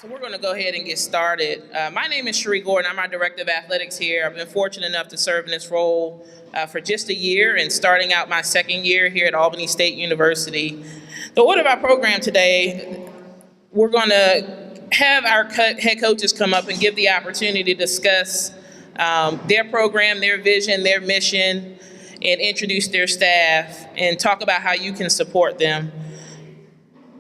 So we're going to go ahead and get started. My name is Cherie Gordon. I'm our Director of Athletics here. I've been fortunate enough to serve in this role for just a year and starting out my second year here at Albany State University. The order of our program today, we're going to have our head coaches come up and give the opportunity to discuss their program, their vision, their mission, and introduce their staff and talk about how you can support them.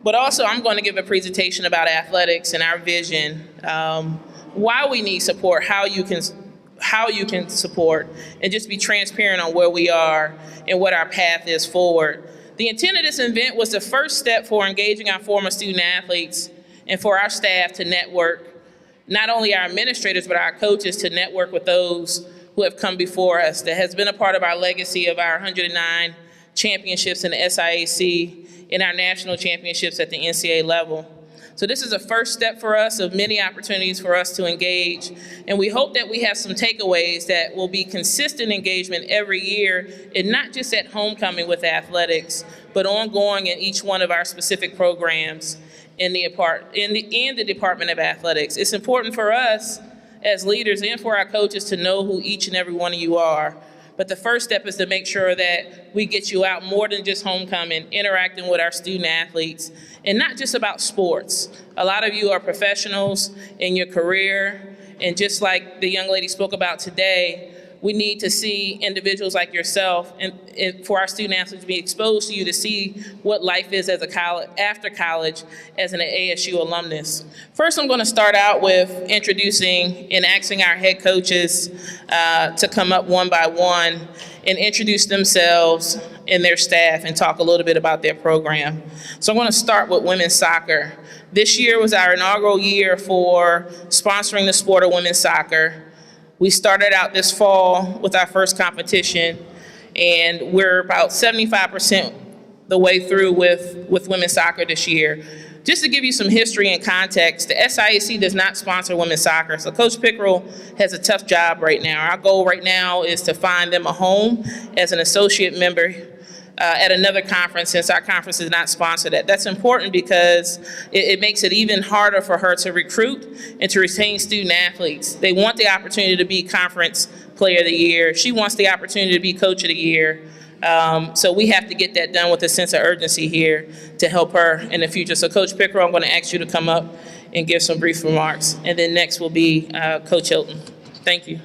But also, I'm going to give a presentation about athletics and our vision, why we need support, how you can support, and just be transparent on where we are and what our path is forward. The intent of this event was the first step for engaging our former student athletes and for our staff to network, not only our administrators, but our coaches to network with those who have come before us. That has been a part of our legacy of our 109 championships in the SIAC and our national championships at the NCAA level. So this is a first step for us of many opportunities for us to engage. And we hope that we have some takeaways that will be consistent engagement every year, and not just at homecoming with athletics, but ongoing in each one of our specific programs in the Department of Athletics. It's important for us as leaders and for our coaches to know who each and every one of you are. But the first step is to make sure that we get you out more than just homecoming, interacting with our student athletes, and not just about sports. A lot of you are professionals in your career, and just like the young lady spoke about today, we need to see individuals like yourself and for our student athletes to be exposed to you to see what life is as after college as an ASU alumnus. First, I'm going to start out with introducing and asking our head coaches to come up one by one and introduce themselves and their staff and talk a little bit about their program. So I'm going to start with women's soccer. This year was our inaugural year for sponsoring the sport of women's soccer. We started out this fall with our first competition, and we're about 75% the way through with women's soccer this year. Just to give you some history and context, the SIAC does not sponsor women's soccer, so Coach Pickerel has a tough job right now. Our goal right now is to find them a home as an associate member at another conference, since our conference is not sponsored. That's important because it makes it even harder for her to recruit and to retain student athletes. They want the opportunity to be conference player of the year. She wants the opportunity to be coach of the year. So we have to get that done with a sense of urgency here to help her in the future. So Coach Pickerel, I'm going to ask you to come up and give some brief remarks. And then next will be Coach Hilton. Thank you.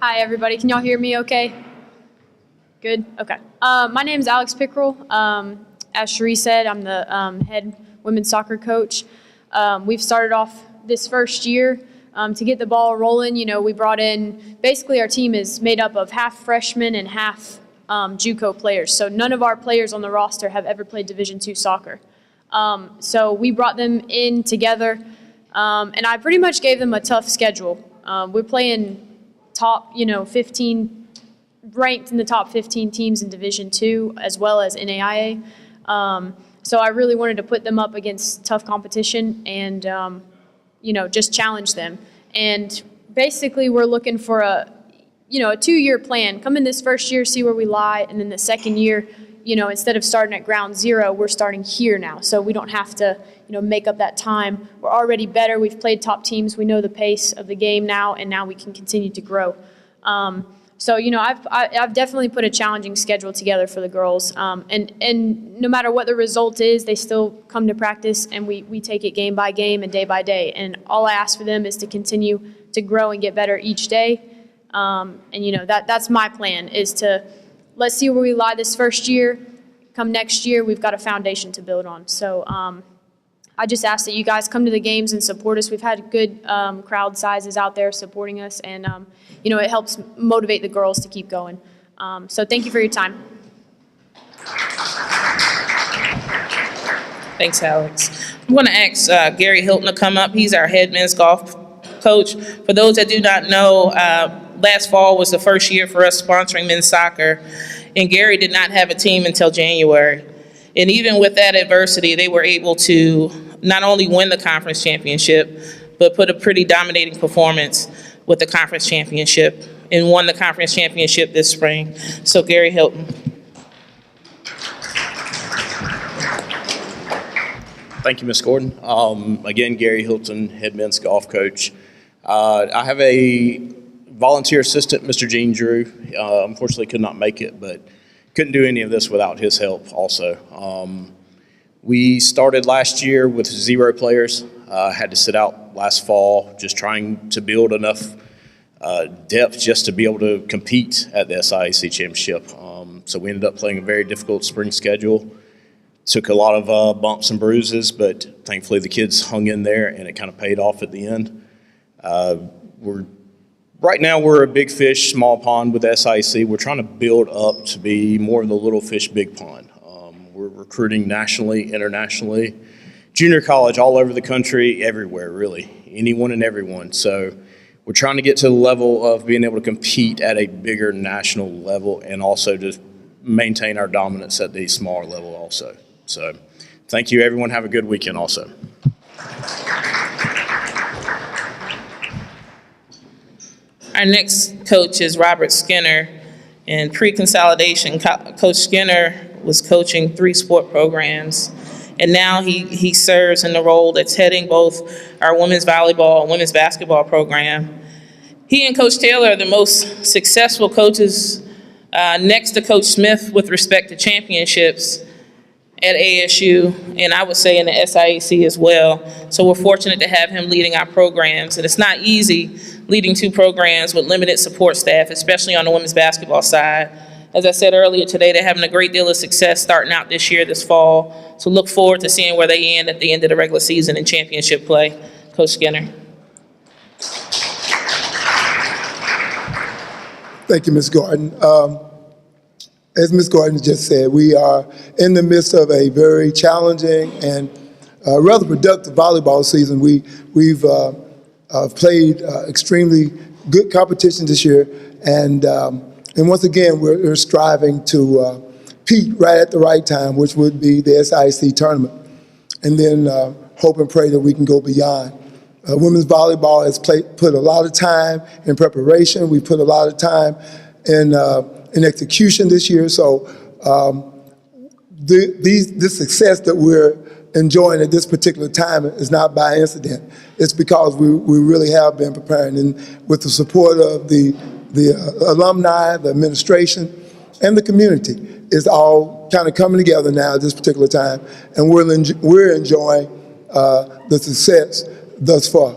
Hi, everybody. Can y'all hear me okay? Good? Okay. My name is Alex Pickerel. As Cherie said, I'm the head women's soccer coach. We've started off this first year to get the ball rolling. You know, we brought in, basically our team is made up of half freshmen and half JUCO players. So none of our players on the roster have ever played Division II soccer. So we brought them in together, and I pretty much gave them a tough schedule. We're playing top, 15, ranked in the top 15 teams in Division II as well as NAIA. So I really wanted to put them up against tough competition and, just challenge them. And basically we're looking for a 2-year plan. Come in this first year, see where we lie, and then the second year, instead of starting at ground zero, we're starting here now. So we don't have to, make up that time. We're already better. We've played top teams. We know the pace of the game now, and now we can continue to grow. So, I've definitely put a challenging schedule together for the girls. And no matter what the result is, they still come to practice, and we take it game by game and day by day. And all I ask for them is to continue to grow and get better each day. That's my plan, is to let's see where we lie this first year. Come next year, we've got a foundation to build on. So I just ask that you guys come to the games and support us. We've had good crowd sizes out there supporting us, and it helps motivate the girls to keep going. So thank you for your time. Thanks, Alex. I'm going to ask Gary Hilton to come up. He's our head men's golf coach. For those that do not know, last fall was the first year for us sponsoring men's soccer, and Gary did not have a team until January. And even with that adversity, they were able to not only win the conference championship, but put a pretty dominating performance with the conference championship, and won the conference championship this spring. So Gary Hilton. Thank you, Ms. Gordon. Again, Gary Hilton, head men's golf coach. I have a volunteer assistant, Mr. Gene Drew. Unfortunately could not make it, but couldn't do any of this without his help also. We started last year with 0 players. Had to sit out last fall, just trying to build enough depth just to be able to compete at the SIAC championship. So we ended up playing a very difficult spring schedule. Took a lot of bumps and bruises, but thankfully the kids hung in there and it kind of paid off at the end. Right now we're a big fish, small pond with SIAC. We're trying to build up to be more of the little fish, big pond. We're recruiting nationally, internationally, junior college all over the country, everywhere really, anyone and everyone. So we're trying to get to the level of being able to compete at a bigger national level and also just maintain our dominance at the smaller level also. So thank you, everyone. Have a good weekend also. Our next coach is Robert Skinner. In pre-consolidation, Coach Skinner was coaching 3 sport programs, and now he serves in the role that's heading both our women's volleyball and women's basketball program. He and Coach Taylor are the most successful coaches next to Coach Smith with respect to championships at ASU, and I would say in the SIAC as well. So we're fortunate to have him leading our programs, and it's not easy leading 2 programs with limited support staff, especially on the women's basketball side. As I said earlier today, they're having a great deal of success starting out this year, this fall. So look forward to seeing where they end at the end of the regular season in championship play. Coach Skinner. Thank you, Ms. Gordon. As Ms. Gordon just said, we are in the midst of a very challenging and rather productive volleyball season. We've played extremely good competition this year, and once again, we're striving to peak right at the right time, which would be the SIAC tournament, and then hope and pray that we can go beyond. Women's volleyball has put a lot of time in preparation. We put a lot of time in execution this year. So this success that we're enjoying at this particular time is not by incident. It's because we really have been preparing, and with the support of the alumni, the administration, and the community, it's all kind of coming together now at this particular time, and we're enjoying the success thus far.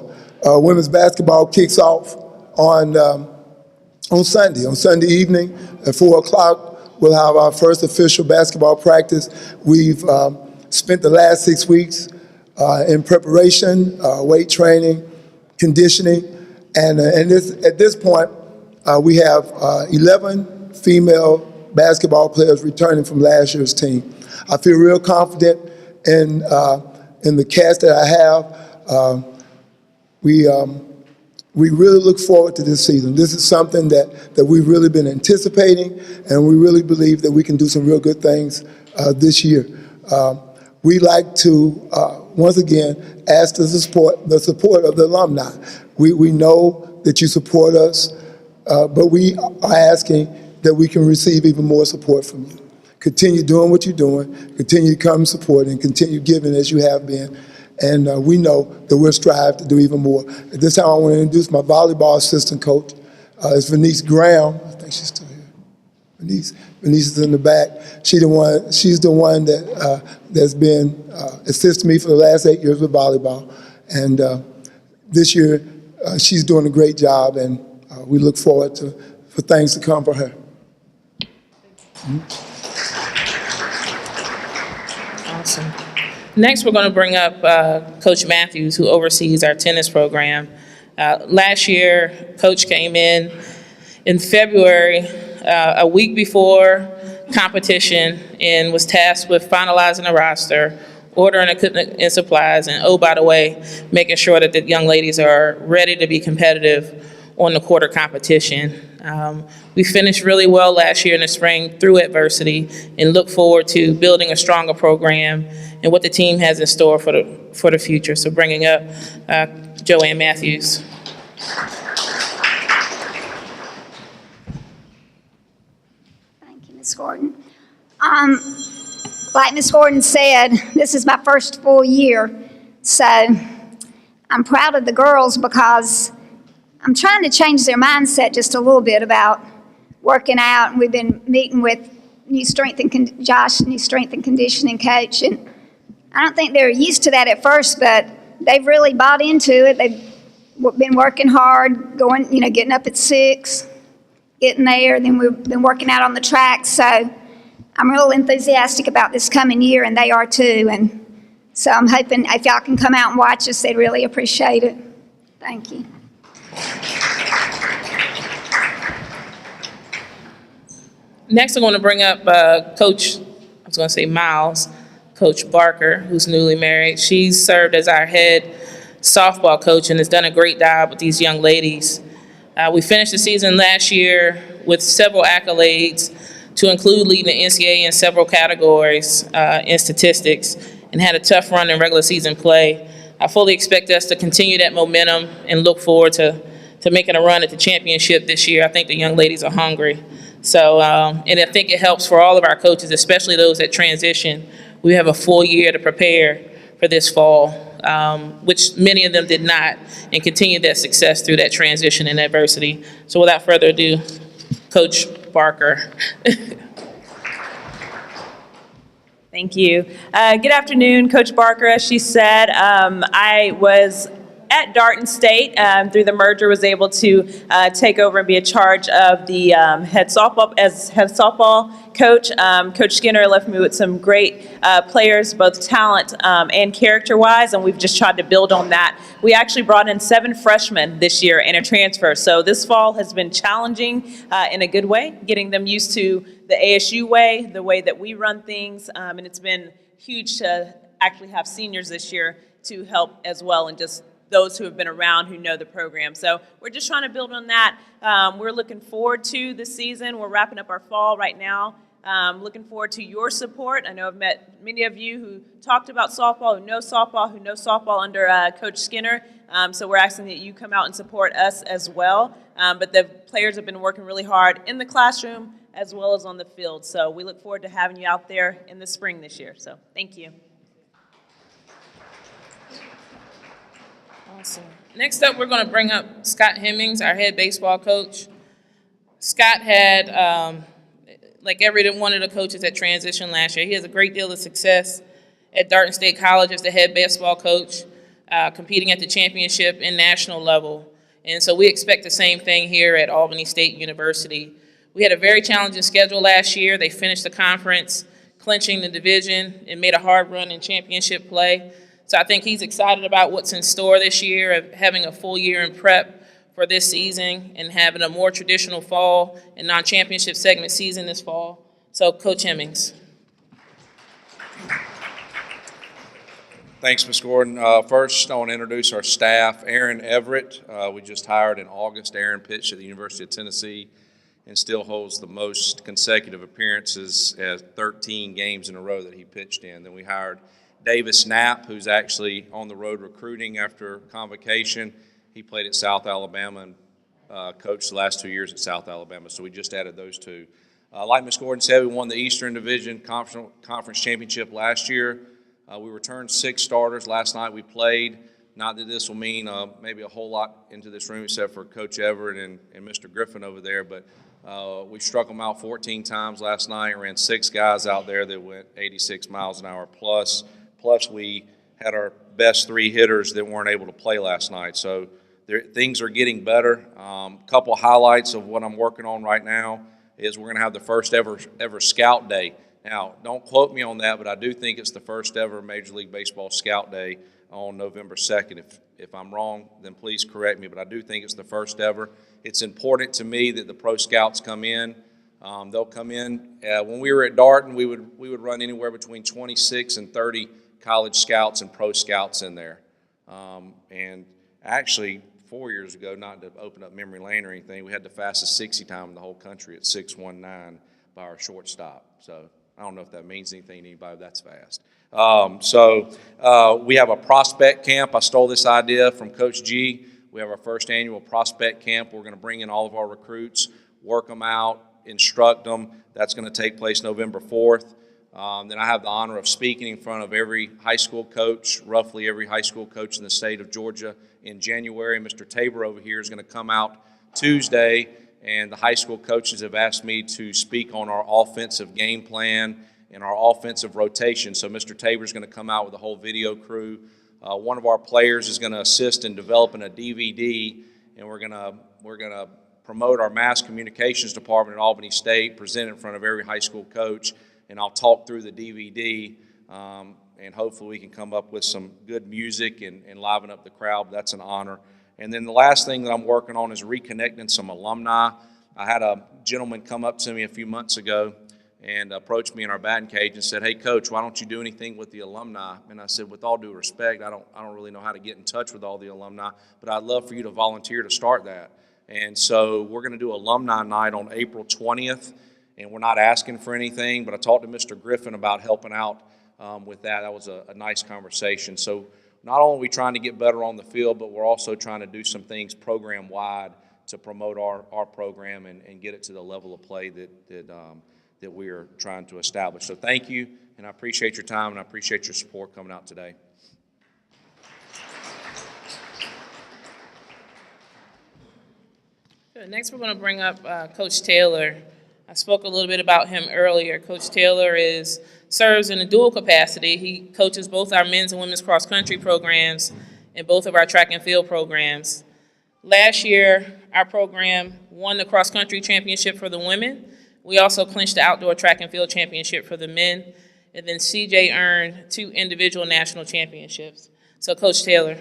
Women's basketball kicks off on Sunday evening at 4 o'clock. We'll have our first official basketball practice. We've spent the last 6 weeks in preparation, weight training, conditioning, and at this point, we have 11 female basketball players returning from last year's team. I feel real confident in the cast that I have. We really look forward to this season. This is something that we've really been anticipating, and we really believe that we can do some real good things this year. We like to, once again, ask the support of the alumni. We know that you support us, but we are asking that we can receive even more support from you. Continue doing what you're doing, continue to come support, and continue giving as you have been. And we know that we'll strive to do even more. At this time, I want to introduce my volleyball assistant coach. It's Venice Graham. I think she's still here. Venice is in the back. She's the one that's been assisting me for the last 8 years with volleyball. And this year, she's doing a great job, and we look forward for things to come for her. Awesome. Next, we're going to bring up Coach Matthews, who oversees our tennis program. Last year, Coach came in February, a week before competition, and was tasked with finalizing a roster, ordering equipment and supplies, and oh, by the way, making sure that the young ladies are ready to be competitive on the quarter competition. We finished really well last year in the spring through adversity, and look forward to building a stronger program and what the team has in store for the future. So bringing up Joanne Matthews. Thank you, Ms. Gordon. like Ms. Gordon said, this is my first full year. So I'm proud of the girls because I'm trying to change their mindset just a little bit about working out. And we've been meeting with Josh, new strength and conditioning coach. And I don't think they were used to that at first, but they've really bought into it. They've been working hard, getting up at 6, getting there. Then we've been working out on the track. So I'm real enthusiastic about this coming year, and they are too. And so I'm hoping if y'all can come out and watch us, they'd really appreciate it. Thank you. Next, I'm going to bring up Miles, Coach Barker, who's newly married. She's served as our head softball coach and has done a great job with these young ladies. We finished the season last year with several accolades, to include leading the NCAA in several categories in statistics, and had a tough run in regular season play. I fully expect us to continue that momentum and look forward to making a run at the championship this year. I think the young ladies are hungry. So, and I think it helps for all of our coaches, especially those that transition. We have a full year to prepare for this fall, which many of them did not, and continue that success through that transition and adversity. So without further ado, Coach Barker. Thank you. Good afternoon, Coach Barker. As she said, I was at Darton State through the merger, was able to take over and be in charge of the head softball coach. Coach Skinner left me with some great players, both talent and character-wise, and we've just tried to build on that. We actually brought in 7 freshmen this year and a transfer, so this fall has been challenging in a good way, getting them used to the ASU way, the way that we run things, and it's been huge to actually have seniors this year to help as well, and just those who have been around who know the program. So we're just trying to build on that. We're looking forward to the season. We're wrapping up our fall right now. Looking forward to your support. I know I've met many of you who talked about softball, who know softball under Coach Skinner. So we're asking that you come out and support us as well. But the players have been working really hard in the classroom as well as on the field. So we look forward to having you out there in the spring this year. So thank you. Awesome. Next up, we're going to bring up Scott Hemmings, our head baseball coach. Scott had, like every one of the coaches that transitioned last year, he has a great deal of success at Darton State College as the head baseball coach, competing at the championship and national level. And so we expect the same thing here at Albany State University. We had a very challenging schedule last year. They finished the conference, clinching the division, and made a hard run in championship play. So I think he's excited about what's in store this year, of having a full year in prep for this season and having a more traditional fall and non-championship segment season this fall. So Coach Hemmings. Thanks, Ms. Gordon. First, I want to introduce our staff. Aaron Everett, we just hired in August. Aaron pitched at the University of Tennessee and still holds the most consecutive appearances at 13 games in a row that he pitched in. Then we hired Davis Knapp, who's actually on the road recruiting after convocation. He played at South Alabama and coached the last 2 years at South Alabama, so we just added those 2. Like Ms. Gordon said, we won the Eastern Division Conference Championship last year. We returned 6 starters. Last night we played. Not that this will mean maybe a whole lot into this room except for Coach Everett and Mr. Griffin over there, but we struck them out 14 times last night, ran 6 guys out there that went 86 miles an hour plus. Plus, we had our best 3 hitters that weren't able to play last night. So things are getting better. Couple of highlights of what I'm working on right now is we're going to have the first ever Scout Day. Now, don't quote me on that, but I do think it's the first ever Major League Baseball Scout Day on November 2nd. If I'm wrong, then please correct me, but I do think it's the first ever. It's important to me that the pro scouts come in. They'll come in. When we were at Darton, we would run anywhere between 26 and 30 college scouts and pro scouts in there. And actually, 4 years ago, not to open up memory lane or anything, we had the fastest 60 time in the whole country at 6:19 by our shortstop. So I don't know if that means anything to anybody, but that's fast. We have a prospect camp. I stole this idea from Coach G. We have our first annual prospect camp. We're going to bring in all of our recruits, work them out, instruct them. That's going to take place November 4th. Then I have the honor of speaking in front of every high school coach, roughly every high school coach in the state of Georgia in January. Mr. Tabor over here is going to come out Tuesday, and the high school coaches have asked me to speak on our offensive game plan and our offensive rotation. So Mr. Tabor is going to come out with a whole video crew. One of our players is going to assist in developing a DVD, and we're going to promote our mass communications department at Albany State, present it in front of every high school coach, and I'll talk through the DVD, and hopefully we can come up with some good music and liven up the crowd. That's an honor. And then the last thing that I'm working on is reconnecting some alumni. I had a gentleman come up to me a few months ago and approached me in our batting cage and said, "Hey, Coach, why don't you do anything with the alumni?" And I said, "With all due respect, I don't really know how to get in touch with all the alumni, but I'd love for you to volunteer to start that." And so we're going to do alumni night on April 20th, and we're not asking for anything, but I talked to Mr. Griffin about helping out with that. That was a nice conversation. So not only are we trying to get better on the field, but we're also trying to do some things program-wide to promote our program and get it to the level of play that we are trying to establish. So thank you, and I appreciate your time, and I appreciate your support coming out today. Good. Next, we're going to bring up Coach Taylor. I spoke a little bit about him earlier. Coach Taylor serves in a dual capacity. He coaches both our men's and women's cross-country programs and both of our track and field programs. Last year, our program won the cross-country championship for the women. We also clinched the outdoor track and field championship for the men. And then CJ earned 2 individual national championships. So, Coach Taylor.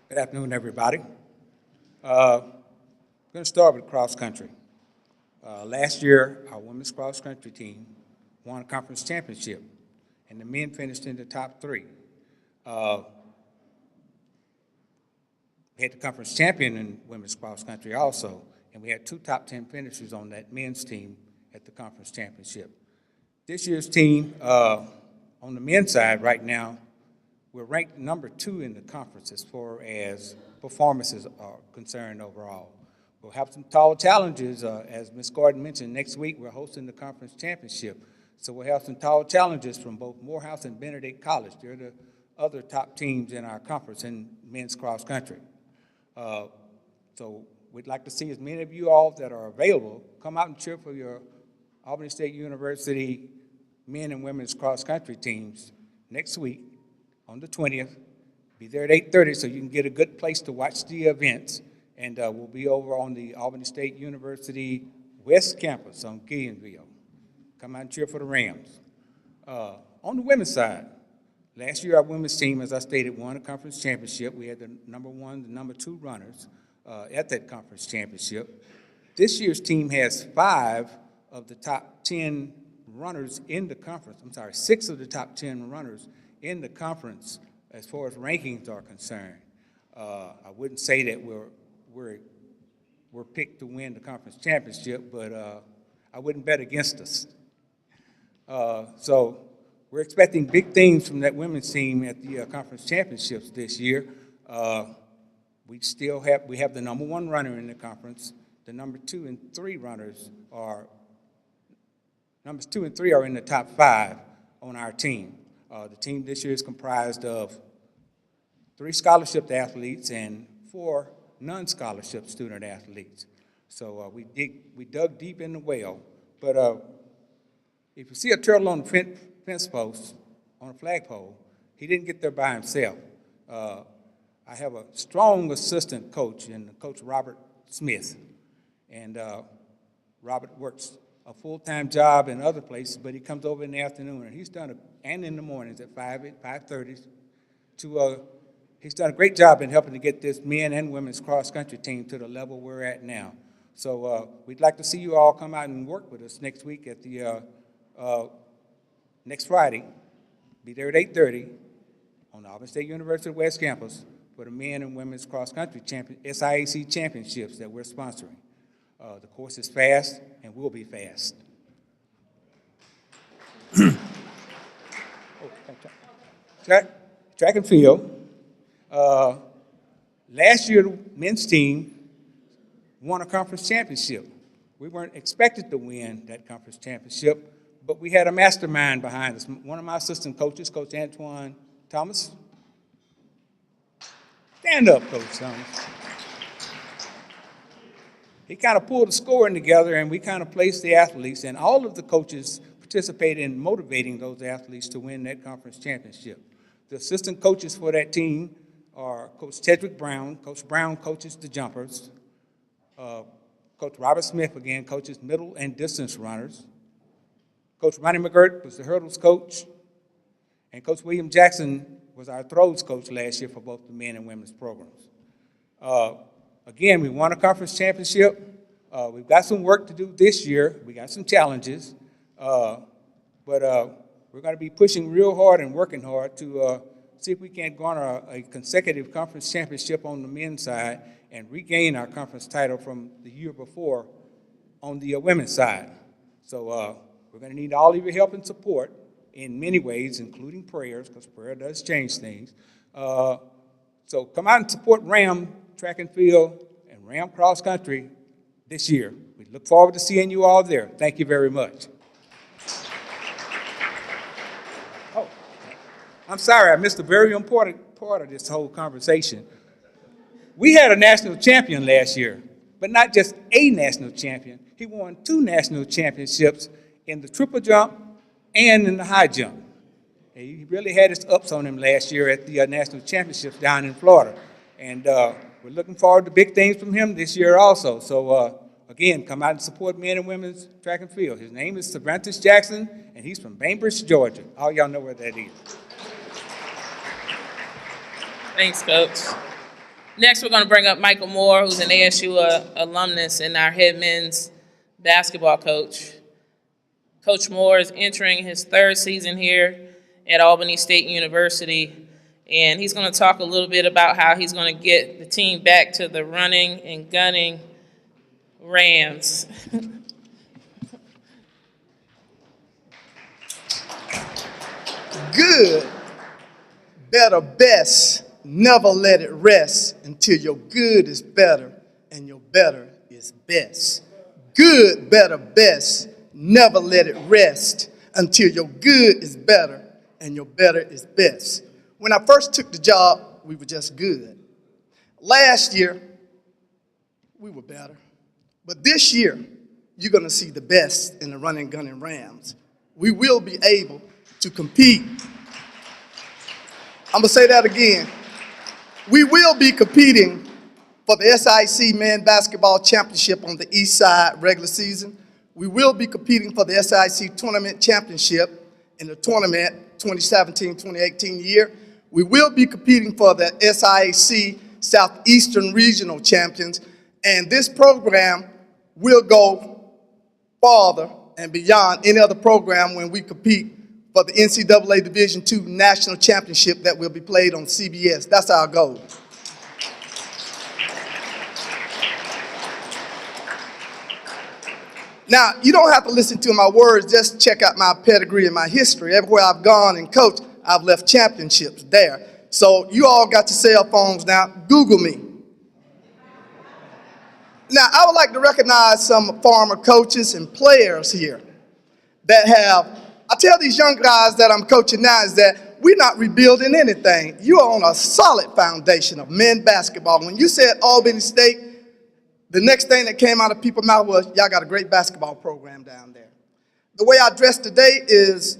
Good afternoon, everybody. I'm going to start with cross country. Last year, our women's cross country team won a conference championship, and the men finished in the top 3. We had the conference champion in women's cross country also, and we had 2 top 10 finishers on that men's team at the conference championship. This year's team, on the men's side right now, we're ranked number 2 in the conference as far as performances are concerned overall. We'll have some tall challenges. As Ms. Gordon mentioned, next week we're hosting the conference championship. So we'll have some tall challenges from both Morehouse and Benedict College. They're the other top teams in our conference in men's cross country. So we'd like to see as many of you all that are available come out and cheer for your Albany State University men and women's cross country teams next week on the 20th. Be there at 8:30 so you can get a good place to watch the events. And we'll be over on the Albany State University West Campus on Gillianville. Come out and cheer for the Rams. On the women's side, last year our women's team, as I stated, won a conference championship. We had the number 1, the number 2 runners at that conference championship. This year's team has 5 of the top 10 runners in the conference. 6 of the top 10 runners in the conference as far as rankings are concerned. I wouldn't say that we're picked to win the conference championship, but I wouldn't bet against us. So we're expecting big things from that women's team at the conference championships this year. We have the number 1 runner in the conference. The number 2 and 3 runners numbers 2 and 3 are in the top 5 on our team. The team this year is comprised of 3 scholarship athletes and 4 non-scholarship student athletes. So we dug deep in the well. But if you see a turtle on the fence post, on a flagpole, he didn't get there by himself. I have a strong assistant coach in Coach Robert Smith. And Robert works a full-time job in other places, but he comes over in the afternoon, and and in the mornings at 5:30 he's done a great job in helping to get this men and women's cross-country team to the level we're at now. So we'd like to see you all come out and work with us next week at the next Friday. Be there at 8:30 on the Albany State University West Campus for the men and women's cross-country SIAC championships that we're sponsoring. The course is fast and will be fast. Track and field. Last year, the men's team won a conference championship. We weren't expected to win that conference championship, but we had a mastermind behind us. One of my assistant coaches, Coach Antoine Thomas. Stand up, Coach Thomas. He kind of pulled the scoring together, and we kind of placed the athletes, and all of the coaches participated in motivating those athletes to win that conference championship. The assistant coaches for that team are Coach Tedrick Brown. Coach Brown coaches the jumpers. Coach Robert Smith, again, coaches middle and distance runners. Coach Ronnie McGirt was the hurdles coach. And Coach William Jackson was our throws coach last year for both the men and women's programs. Again, we won a conference championship. We've got some work to do this year. We got some challenges. But we're going to be pushing real hard and working hard to see if we can't garner a consecutive conference championship on the men's side and regain our conference title from the year before on the women's side. So we're going to need all of your help and support in many ways, including prayers, because prayer does change things. So come out and support RAM track and field and RAM cross country this year. We look forward to seeing you all there. Thank you very much. Oh, I'm sorry, I missed a very important part of this whole conversation. We had a national champion last year, but not just a national champion. He won 2 national championships in the triple jump and in the high jump. And he really had his ups on him last year at the national championships down in Florida. And we're looking forward to big things from him this year also. So again, come out and support men and women's track and field. His name is Cervantes Jackson, and he's from Bainbridge, Georgia. All y'all know where that is. Thanks, Coach. Next, we're going to bring up Michael Moore, who's an ASU alumnus and our head men's basketball coach. Coach Moore is entering his 3rd season here at Albany State University, and he's going to talk a little bit about how he's going to get the team back to the running and gunning Rams. Good, better, best. Never let it rest until your good is better and your better is best. Good, better, best. Never let it rest until your good is better and your better is best. When I first took the job, we were just good. Last year, we were better. But this year, you're going to see the best in the running, gunning Rams. We will be able to compete. I'm going to say that again. We will be competing for the SIC Men Basketball Championship on the East Side regular season. We will be competing for the SIC Tournament Championship in the tournament 2017-2018 year. We will be competing for the SIC Southeastern Regional Champions, and this program will go farther and beyond any other program when we compete for the NCAA Division II National Championship that will be played on CBS. That's our goal. Now, you don't have to listen to my words, just check out my pedigree and my history. Everywhere I've gone and coached, I've left championships there. So you all got your cell phones now, Google me. Now, I would like to recognize some former coaches and players here that have, I tell these young guys that I'm coaching now is that we're not rebuilding anything. You are on a solid foundation of men basketball. When you said Albany State, the next thing that came out of people's mouth was, y'all got a great basketball program down there. The way I dress today is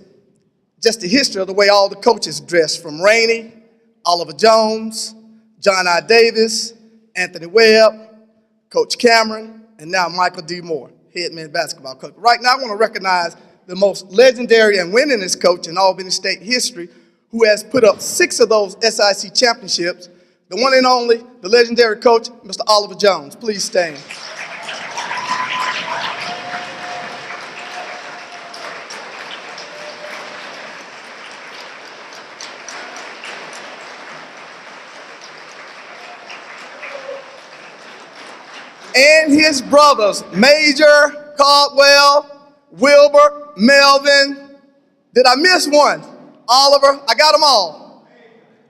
just the history of the way all the coaches dress, from Rainey, Oliver Jones, John I. Davis, Anthony Webb, Coach Cameron, and now Michael D. Moore, head men's basketball coach. Right now, I want to recognize the most legendary and winningest coach in Albany State history, who has put up 6 of those SIC championships, the one and only, the legendary coach, Mr. Oliver Jones. Please stand. And his brothers, Major, Caldwell, Wilbur, Melvin. Did I miss one? Oliver, I got them all.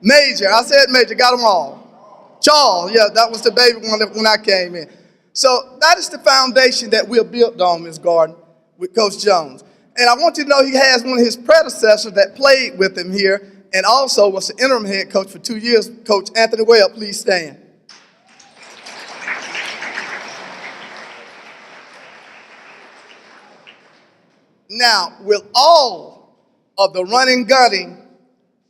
Major, I said Major, got them all. Charles, yeah, that was the baby one when I came in. So that is the foundation that we're built on, Ms. Gordon, with Coach Jones. And I want you to know he has one of his predecessors that played with him here and also was the interim head coach for 2 years. Coach Anthony Webb, please stand. Now, will all of the running, gunning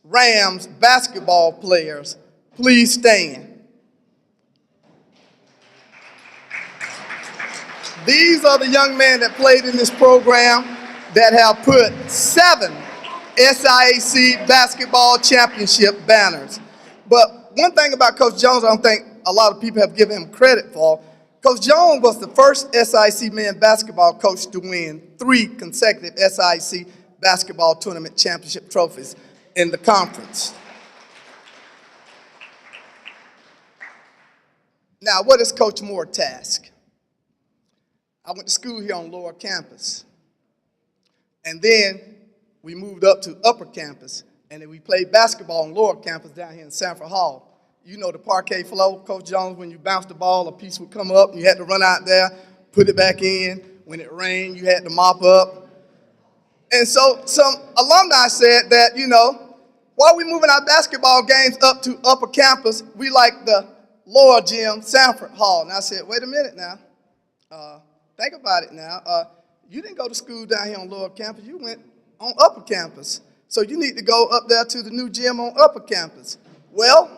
Rams basketball players please stand? These are the young men that played in this program that have put 7 SIAC basketball championship banners. But one thing about Coach Jones I don't think a lot of people have given him credit for, Coach Jones was the first SIAC men basketball coach to win 3 consecutive SIAC basketball tournament championship trophies in the conference. Now, what is Coach Moore's task? I went to school here on lower campus. And then we moved up to upper campus, and then we played basketball on lower campus down here in Sanford Hall. You know the parquet floor, Coach Jones, when you bounced the ball, a piece would come up, and you had to run out there, put it back in. When it rained, you had to mop up. And so some alumni said that, you know, while we're moving our basketball games up to upper campus, we like the lower gym, Sanford Hall. And I said, wait a minute now. Think about it now. You didn't go to school down here on lower campus. You went on upper campus. So you need to go up there to the new gym on upper campus. Well,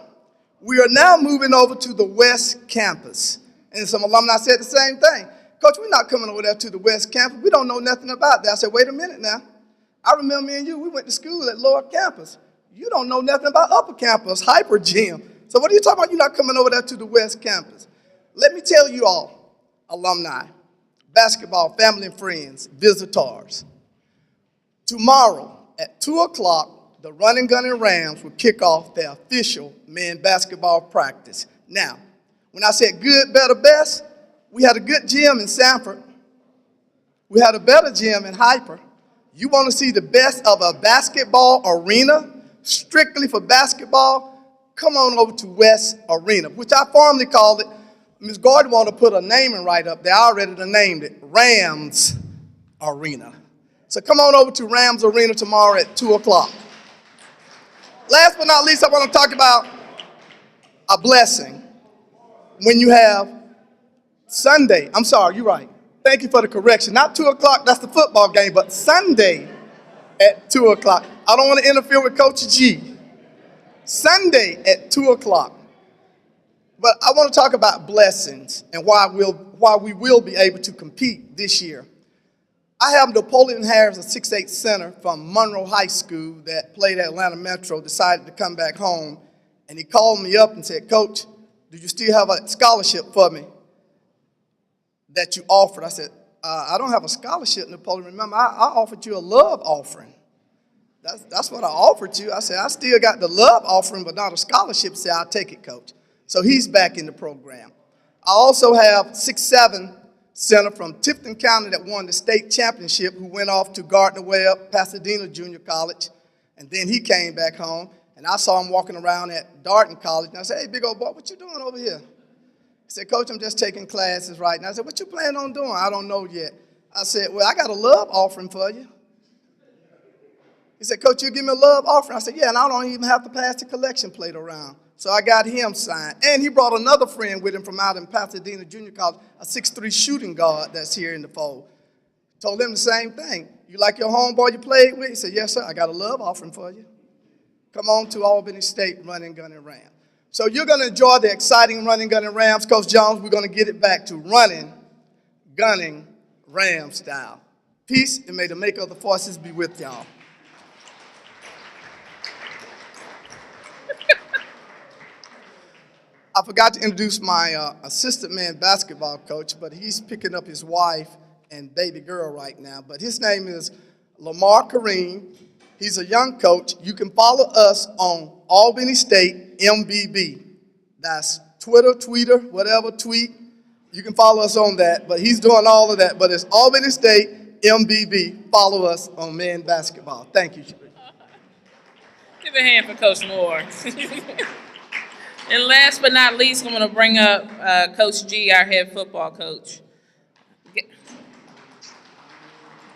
we are now moving over to the west campus. And some alumni said the same thing. Coach, we're not coming over there to the west campus. We don't know nothing about that. I said, wait a minute now. I remember me and you, we went to school at lower campus. You don't know nothing about upper campus, hyper gym. So what are you talking about? You're not coming over there to the west campus. Let me tell you all, alumni, basketball, family and friends, visitors. Tomorrow at 2 o'clock, the Running Gun and Rams will kick off their official men basketball practice. Now, when I said good, better, best, we had a good gym in Sanford. We had a better gym in Hyper. You want to see the best of a basketball arena, strictly for basketball? Come on over to West Arena, which I formerly called it. Ms. Gordon wanted to put a naming right up there. I already named it Rams Arena. So come on over to Rams Arena tomorrow at 2 o'clock. Last but not least, I want to talk about a blessing. When you have Sunday, I'm sorry, you're right. Thank you for the correction. Not 2 o'clock, that's the football game, but Sunday at 2 o'clock. I don't want to interfere with Coach G. Sunday at 2 o'clock. But I want to talk about blessings and why we will be able to compete this year. I have Napoleon Harris, a 6'8" center from Monroe High School that played at Atlanta Metro, decided to come back home. And he called me up and said, Coach, do you still have a scholarship for me that you offered? I said, I don't have a scholarship, Napoleon. Remember, I offered you a love offering. That's what I offered you. I said, I still got the love offering, but not a scholarship. He said, I'll take it, Coach. So he's back in the program. I also have 6'7" center from Tifton County that won the state championship who went off to Gardner-Webb, Pasadena Junior College, and then he came back home, and I saw him walking around at Darton College, and I said, hey, big old boy, what you doing over here? He said, Coach, I'm just taking classes right now. I said, what you planning on doing? I don't know yet. I said, well, I got a love offering for you. He said, Coach, you give me a love offering? I said, yeah, and I don't even have to pass the collection plate around. So I got him signed. And he brought another friend with him from out in Pasadena Junior College, a 6'3" shooting guard that's here in the fold. Told him the same thing. You like your homeboy you played with? He said, yes, sir, I got a love offering for you. Come on to Albany State Running Gun and Rams. So you're going to enjoy the exciting Running Gun and Rams. Coach Jones, we're going to get it back to running, gunning, Ram style. Peace, and may the maker of the forces be with y'all. I forgot to introduce my assistant man basketball coach, but he's picking up his wife and baby girl right now. But his name is Lamar Kareem. He's a young coach. You can follow us on Albany State MBB. That's Twitter, tweeter, whatever, tweet. You can follow us on that, but he's doing all of that. But it's Albany State MBB. Follow us on men basketball. Thank you. Give a hand for Coach Moore. And last but not least, I'm going to bring up Coach G, our head football coach.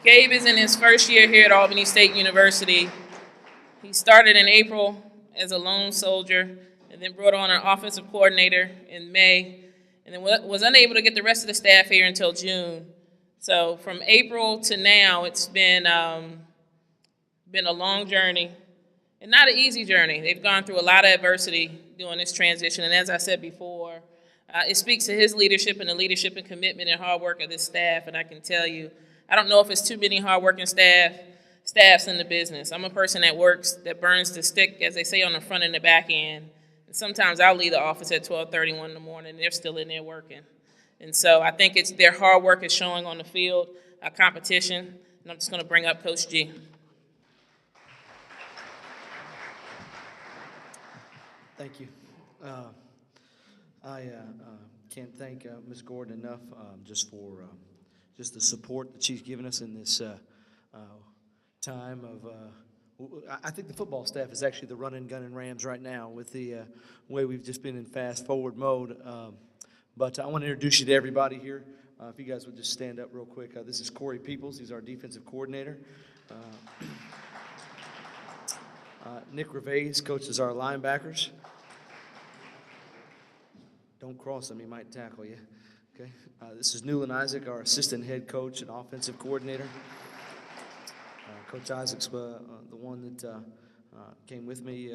Gabe is in his first year here at Albany State University. He started in April as a lone soldier and then brought on an offensive coordinator in May, and then was unable to get the rest of the staff here until June. So from April to now, it's been a long journey and not an easy journey. They've gone through a lot of adversity doing this transition, and as I said before, it speaks to his leadership and the leadership and commitment and hard work of this staff, and I can tell you, I don't know if it's too many hardworking staffs in the business. I'm a person that works, that burns the stick, as they say, on the front and the back end. And sometimes I'll leave the office at 12:31 in the morning, and they're still in there working. And so I think it's their hard work is showing on the field, competition, and I'm just going to bring up Coach G. Thank you. I can't thank Ms. Gordon enough just for just the support that she's given us in this time of. I think the football staff is actually the running, gunning Rams right now with the way we've just been in fast forward mode. But I want to introduce you to everybody here. If you guys would just stand up real quick. This is Corey Peoples. He's our defensive coordinator. Nick Revays coaches our linebackers. Don't cross him, he might tackle you. Okay. This is Newland Isaac, our assistant head coach and offensive coordinator. Coach Isaac's the one that came with me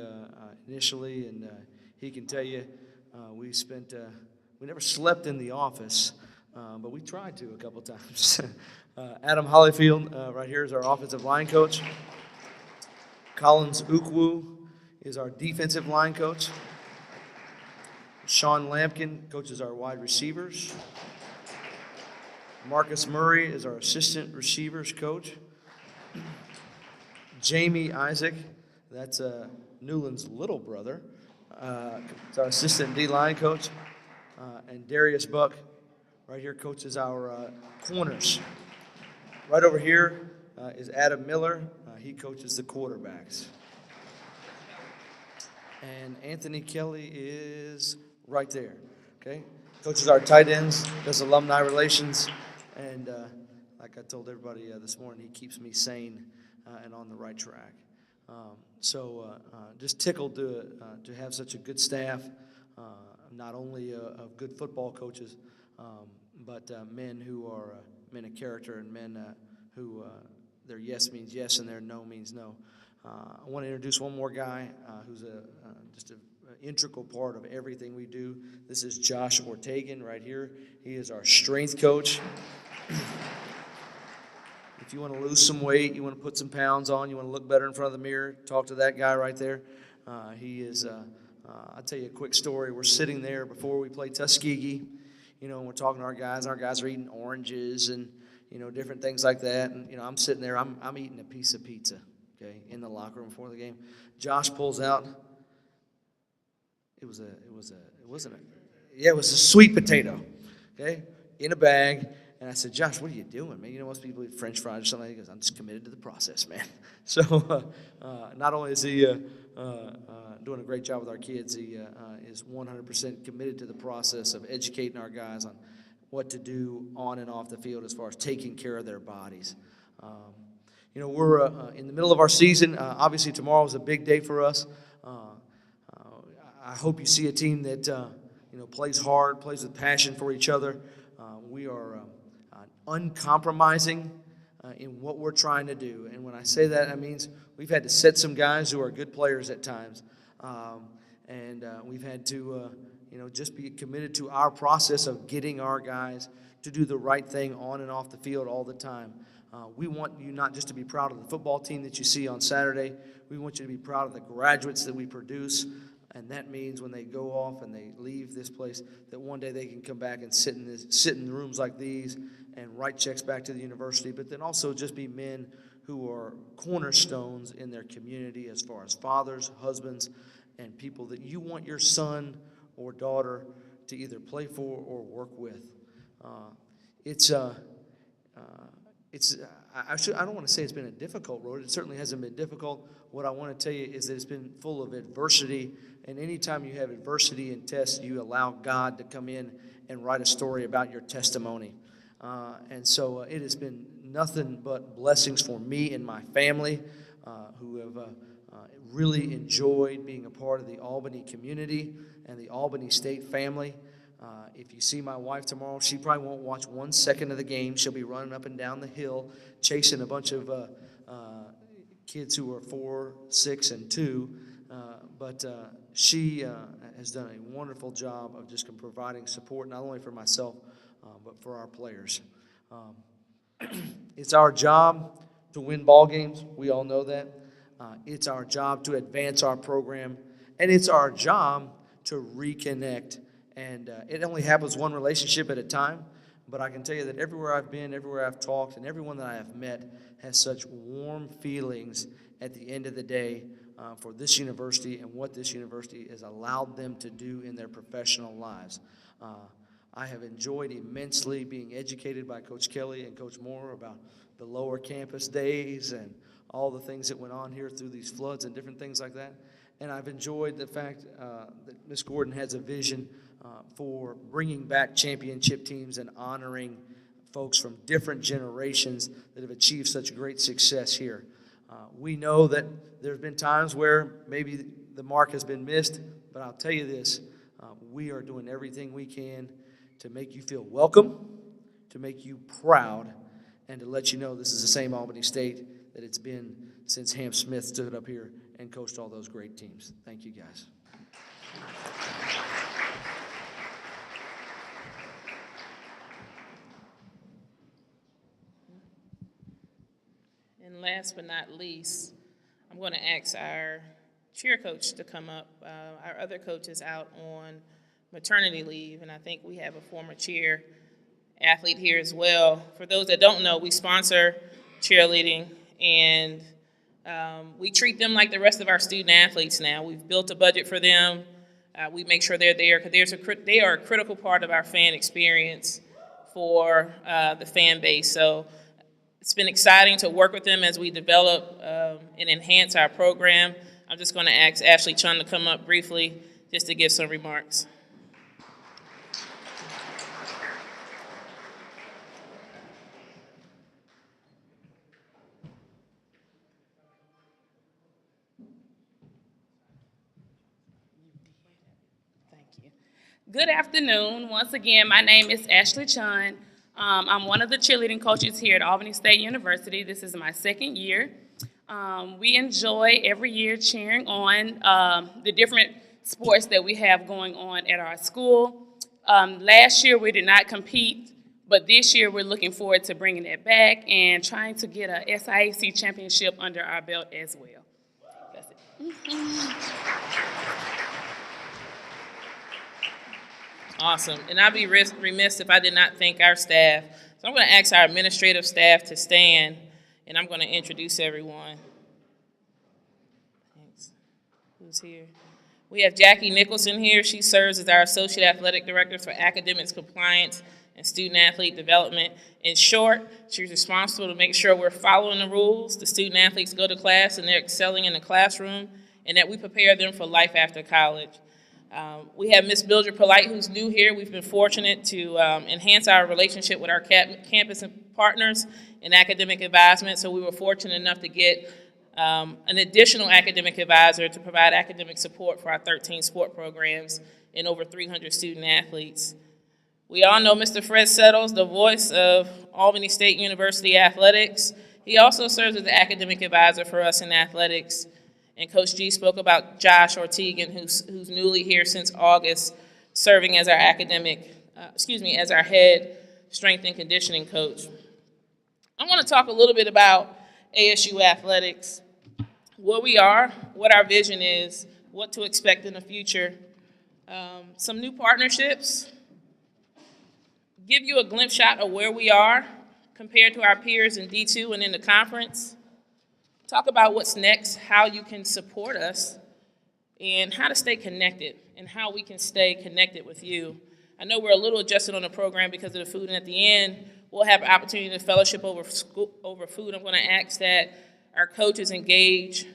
initially, and he can tell you we never slept in the office, but we tried to a couple times. Adam Hollyfield right here is our offensive line coach. Collins Ukwu is our defensive line coach. Sean Lampkin coaches our wide receivers. Marcus Murray is our assistant receivers coach. Jamie Isaac, that's Newland's little brother, is our assistant D-line coach. And Darius Buck right here coaches our corners. Right over here is Adam Miller. He coaches the quarterbacks. And Anthony Kelly is right there, okay? Coaches our tight ends, does alumni relations, and like I told everybody this morning, he keeps me sane and on the right track. So just tickled to have such a good staff, not only of good football coaches, but men who are men of character and men who their yes means yes and their no means no. I want to introduce one more guy who's just an integral part of everything we do. This is Josh Ortegan right here. He is our strength coach. If you want to lose some weight, you want to put some pounds on, you want to look better in front of the mirror, talk to that guy right there. He is, I'll tell you a quick story. We're sitting there before we play Tuskegee, and we're talking to our guys, and our guys are eating oranges and, different things like that. And, I'm sitting there, I'm eating a piece of pizza, okay, in the locker room before the game. Josh pulls out, it was a sweet potato, okay, in a bag. And I said, Josh, what are you doing, man? Most people eat French fries or something. He goes, I'm just committed to the process, man. So not only is he doing a great job with our kids, he is 100% committed to the process of educating our guys on what to do on and off the field as far as taking care of their bodies. We're in the middle of our season. Obviously, tomorrow is a big day for us. I hope you see a team that plays hard, plays with passion for each other. We are uncompromising in what we're trying to do. And when I say that, I mean we've had to set some guys who are good players at times. And we've had to, just be committed to our process of getting our guys to do the right thing on and off the field all the time. We want you not just to be proud of the football team that you see on Saturday. We want you to be proud of the graduates that we produce. And that means when they go off and they leave this place, that one day they can come back and sit in rooms like these and write checks back to the university, but then also just be men who are cornerstones in their community as far as fathers, husbands, and people that you want your son or daughter to either play for or work with. It's I don't want to say it's been a difficult road. It certainly hasn't been difficult. What I want to tell you is that it's been full of adversity. And anytime you have adversity in tests, you allow God to come in and write a story about your testimony. And so it has been nothing but blessings for me and my family who have really enjoyed being a part of the Albany community and the Albany State family. If you see my wife tomorrow, she probably won't watch 1 second of the game. She'll be running up and down the hill, chasing a bunch of kids who are 4, 6, and 2. But she has done a wonderful job of just providing support, not only for myself, but for our players. It's our job to win ball games. We all know that. It's our job to advance our program, and it's our job to reconnect. And it only happens one relationship at a time, but I can tell you that everywhere I've been, everywhere I've talked, and everyone that I have met has such warm feelings at the end of the day for this university and what this university has allowed them to do in their professional lives. I have enjoyed immensely being educated by Coach Kelly and Coach Moore about the lower campus days and all the things that went on here through these floods and different things like that. And I've enjoyed the fact that Ms. Gordon has a vision for bringing back championship teams and honoring folks from different generations that have achieved such great success here. We know that there have been times where maybe the mark has been missed, but I'll tell you this, we are doing everything we can to make you feel welcome, to make you proud, and to let you know this is the same Albany State that it's been since Ham Smith stood up here and coached all those great teams. Thank you, guys. And last but not least, I'm going to ask our cheer coach to come up. Our other coach is out on maternity leave, and I think we have a former cheer athlete here as well. For those that don't know, we sponsor cheerleading, and we treat them like the rest of our student athletes now. We've built a budget for them. We make sure they're there because they are a critical part of our fan experience for the fan base. So it's been exciting to work with them as we develop and enhance our program. I'm just going to ask Ashley Chun to come up briefly just to give some remarks. Good afternoon. Once again, my name is Ashley Chun. I'm one of the cheerleading coaches here at Albany State University. This is my second year. We enjoy every year cheering on the different sports that we have going on at our school. Last year we did not compete, but this year we're looking forward to bringing it back and trying to get a SIAC championship under our belt as well. That's it. Awesome. And I'd be remiss if I did not thank our staff. So I'm going to ask our administrative staff to stand, and I'm going to introduce everyone. Thanks. Who's here? We have Jackie Nicholson here. She serves as our Associate Athletic Director for Academics Compliance and Student Athlete Development. In short, she's responsible to make sure we're following the rules, the student athletes go to class and they're excelling in the classroom, and that we prepare them for life after college. We have Ms. Mildred Polite, who's new here. We've been fortunate to enhance our relationship with our campus partners in academic advisement, so we were fortunate enough to get an additional academic advisor to provide academic support for our 13 sport programs and over 300 student athletes. We all know Mr. Fred Settles, the voice of Albany State University athletics. He also serves as the academic advisor for us in athletics. And Coach G spoke about Josh Ortegan, who's newly here since August, serving as our as our head strength and conditioning coach. I want to talk a little bit about ASU athletics, where we are, what our vision is, what to expect in the future, some new partnerships, give you a glimpse shot of where we are compared to our peers in D2 and in the conference. Talk about what's next, how you can support us, and how to stay connected, and how we can stay connected with you. I know we're a little adjusted on the program because of the food, and at the end, We'll have an opportunity to fellowship over food. I'm going to ask that our coaches engage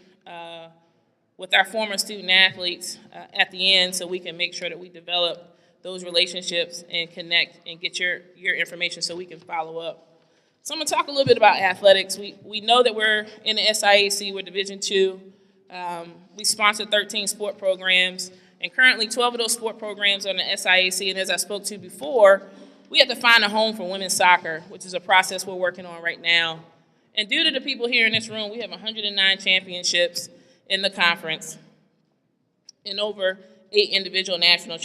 with our former student athletes at the end so we can make sure that we develop those relationships and connect and get your information so we can follow up. So I'm going to talk a little bit about athletics. We know that we're in the SIAC, we're Division II. We sponsor 13 sport programs, and currently 12 of those sport programs are in the SIAC, and as I spoke to before, we have to find a home for women's soccer, which is a process we're working on right now. And due to the people here in this room, we have 109 championships in the conference and over 8 individual national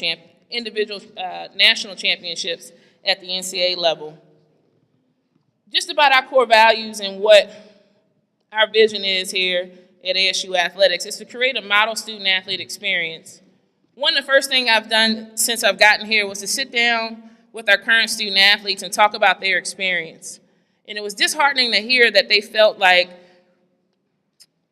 championships at the NCAA level. Just about our core values and what our vision is here at ASU Athletics is to create a model student-athlete experience. One of the first things I've done since I've gotten here was to sit down with our current student-athletes and talk about their experience. And it was disheartening to hear that they felt like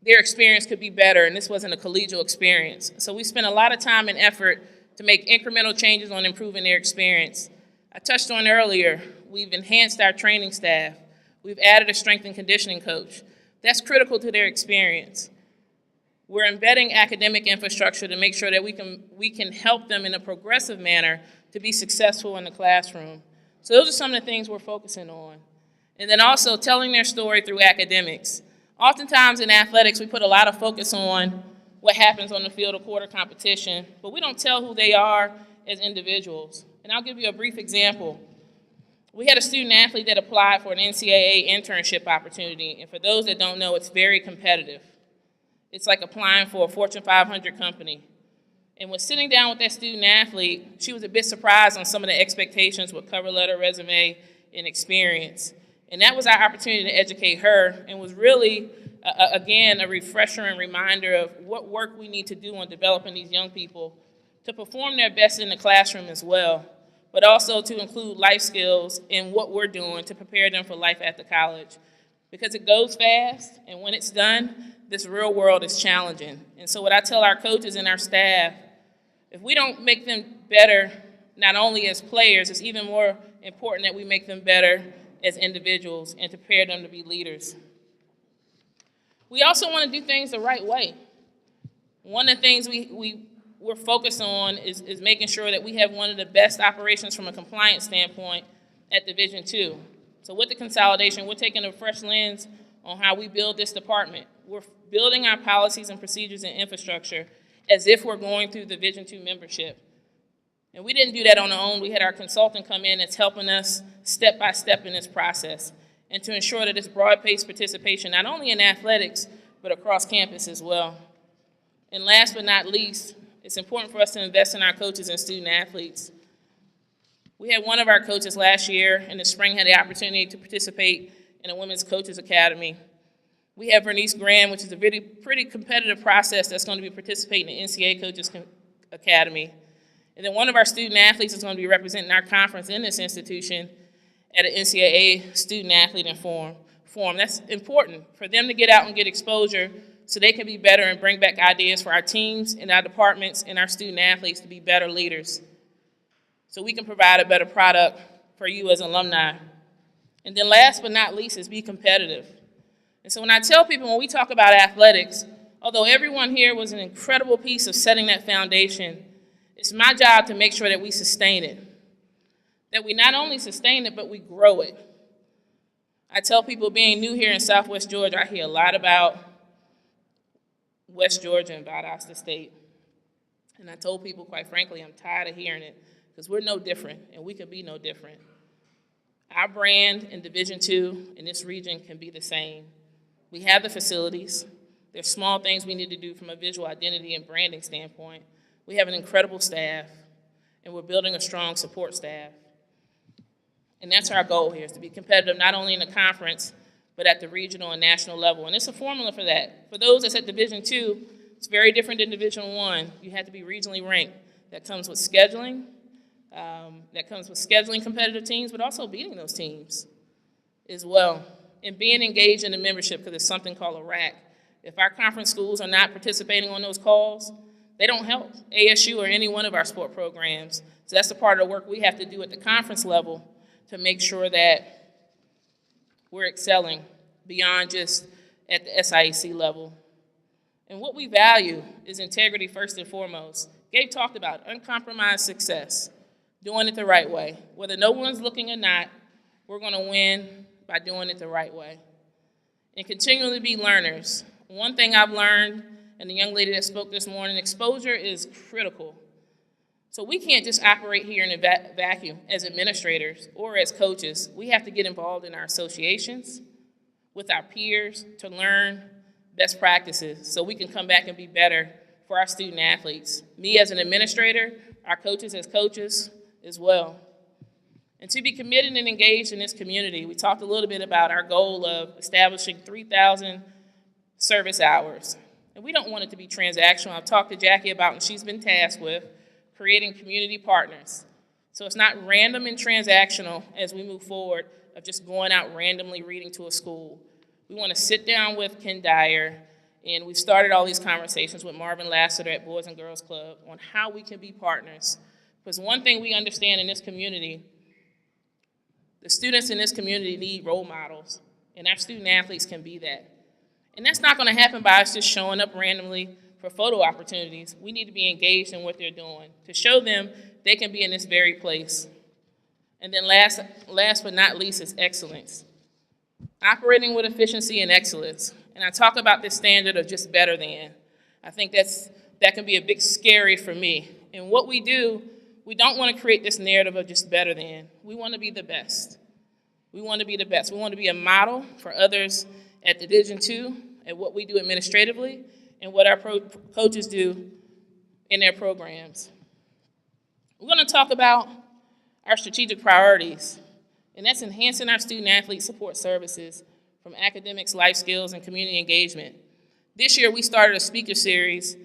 their experience could be better, and this wasn't a collegial experience. So we spent a lot of time and effort to make incremental changes on improving their experience. I touched on earlier, we've enhanced our training staff. We've added a strength and conditioning coach. That's critical to their experience. We're embedding academic infrastructure to make sure that we can help them in a progressive manner to be successful in the classroom. So those are some of the things we're focusing on. And then also telling their story through academics. Oftentimes in athletics, we put a lot of focus on what happens on the field of quarter competition, but we don't tell who they are as individuals. And I'll give you a brief example. We had a student athlete that applied for an NCAA internship opportunity, and for those that don't know, it's very competitive. It's like applying for a Fortune 500 company. And when sitting down with that student athlete, she was a bit surprised on some of the expectations with cover letter, resume, and experience. And that was our opportunity to educate her, and was really, again, a refresher and reminder of what work we need to do on developing these young people to perform their best in the classroom as well, but also to include life skills in what we're doing to prepare them for life after college. Because it goes fast, and when it's done, this real world is challenging. And so what I tell our coaches and our staff, if we don't make them better, not only as players, it's even more important that we make them better as individuals and to prepare them to be leaders. We also want to do things the right way. One of the things we're focused on is making sure that we have one of the best operations from a compliance standpoint at Division II. So with the consolidation, we're taking a fresh lens on how we build this department. We're building our policies and procedures and infrastructure as if we're going through Division II membership. And we didn't do that on our own. We had our consultant come in that's helping us step by step in this process and to ensure that it's broad-based participation, not only in athletics, but across campus as well. And last but not least, it's important for us to invest in our coaches and student athletes. We had one of our coaches last year in the spring had the opportunity to participate in a Women's Coaches Academy. We have Bernice Graham, which is a pretty competitive process that's going to be participating in the NCAA Coaches Academy. And then one of our student athletes is going to be representing our conference in this institution at an NCAA student athlete and forum. That's important for them to get out and get exposure so they can be better and bring back ideas for our teams and our departments and our student athletes to be better leaders so we can provide a better product for you as alumni. And then last but not least is be competitive. And so when I tell people, when we talk about athletics, although everyone here was an incredible piece of setting that foundation, it's my job to make sure that we sustain it. That we not only sustain it, but we grow it. I tell people being new here in Southwest Georgia, I hear a lot about West Georgia and Valdosta State. And I told people, quite frankly, I'm tired of hearing it because we're no different and we can be no different. Our brand in Division II in this region can be the same. We have the facilities. There's small things we need to do from a visual identity and branding standpoint. We have an incredible staff, and we're building a strong support staff. And that's our goal here, is to be competitive not only in the conference, but at the regional and national level. And it's a formula for that. For those that's at Division II, it's very different than Division I. You have to be regionally ranked. That comes with scheduling. Competitive teams, but also beating those teams as well. And being engaged in the membership, because there's something called a RAC. If our conference schools are not participating on those calls, they don't help ASU or any one of our sport programs. So that's the part of the work we have to do at the conference level to make sure that we're excelling beyond just at the SIAC level. And what we value is integrity first and foremost. Gabe talked about uncompromised success, doing it the right way. Whether no one's looking or not, we're going to win by doing it the right way. And continually be learners. One thing I've learned, and the young lady that spoke this morning, exposure is critical. So we can't just operate here in a vacuum as administrators or as coaches. We have to get involved in our associations with our peers to learn best practices so we can come back and be better for our student athletes. Me as an administrator, our coaches as coaches as well. And to be committed and engaged in this community, we talked a little bit about our goal of establishing 3,000 service hours. And we don't want it to be transactional. I've talked to Jackie about, and she's been tasked with, creating community partners. So it's not random and transactional as we move forward of just going out randomly reading to a school. We want to sit down with Ken Dyer, and we've started all these conversations with Marvin Lassiter at Boys and Girls Club on how we can be partners. Because one thing we understand in this community, the students in this community need role models, and our student athletes can be that. And that's not going to happen by us just showing up randomly for photo opportunities. We need to be engaged in what they're doing to show them they can be in this very place. And then last but not least is excellence. Operating with efficiency and excellence. And I talk about this standard of just better than. I think that can be a bit scary for me. And what we do, we don't want to create this narrative of just better than. We want to be the best. We want to be the best. We want to be a model for others at the Division II, at what we do administratively, and what our coaches do in their programs. We're going to talk about our strategic priorities, and that's enhancing our student-athlete support services from academics, life skills, and community engagement. This year, we started a speaker series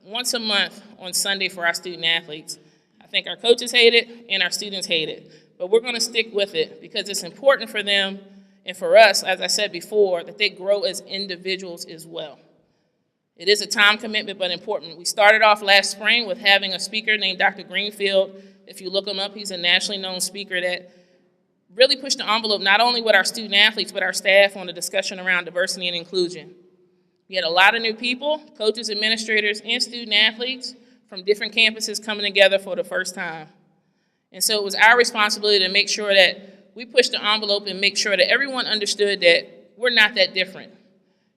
once a month on Sunday for our student-athletes. I think our coaches hate it, and our students hate it, but we're going to stick with it because it's important for them and for us, as I said before, that they grow as individuals as well. It is a time commitment, but important. We started off last spring with having a speaker named Dr. Greenfield. If you look him up, he's a nationally known speaker that really pushed the envelope not only with our student athletes, but our staff on the discussion around diversity and inclusion. We had a lot of new people, coaches, administrators, and student athletes from different campuses coming together for the first time. And so it was our responsibility to make sure that we pushed the envelope and make sure that everyone understood that we're not that different,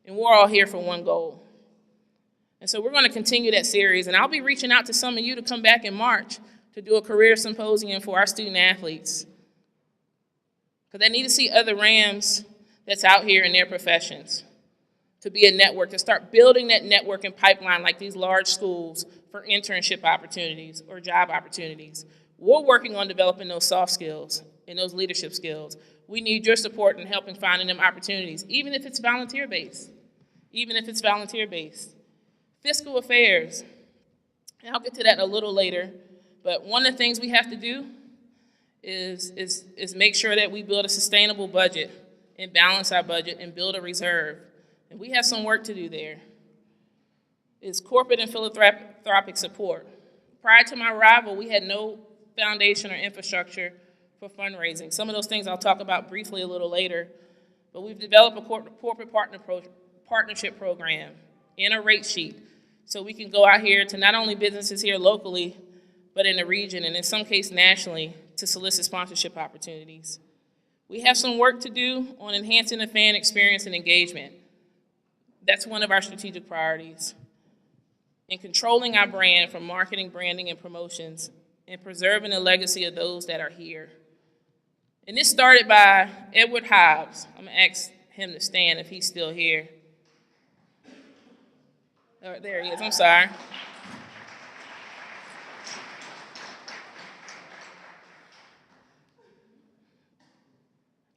and we're all here for one goal. And so we're going to continue that series, and I'll be reaching out to some of you to come back in March to do a career symposium for our student athletes. Because they need to see other Rams that's out here in their professions, to be a network, to start building that network and pipeline like these large schools for internship opportunities or job opportunities. We're working on developing those soft skills and those leadership skills. We need your support in helping finding them opportunities, even if it's volunteer-based. Even if it's volunteer-based. Fiscal affairs, and I'll get to that a little later, but one of the things we have to do is make sure that we build a sustainable budget and balance our budget and build a reserve. And we have some work to do there. It's corporate and philanthropic support. Prior to my arrival, we had no foundation or infrastructure for fundraising. Some of those things I'll talk about briefly a little later, but we've developed a corporate partnership program and a rate sheet so we can go out here to not only businesses here locally, but in the region and in some cases nationally to solicit sponsorship opportunities. We have some work to do on enhancing the fan experience and engagement. That's one of our strategic priorities. And controlling our brand from marketing, branding, and promotions, and preserving the legacy of those that are here. And this started by Edward Hobbs. I'm gonna ask him to stand if he's still here. Oh, there he is, I'm sorry.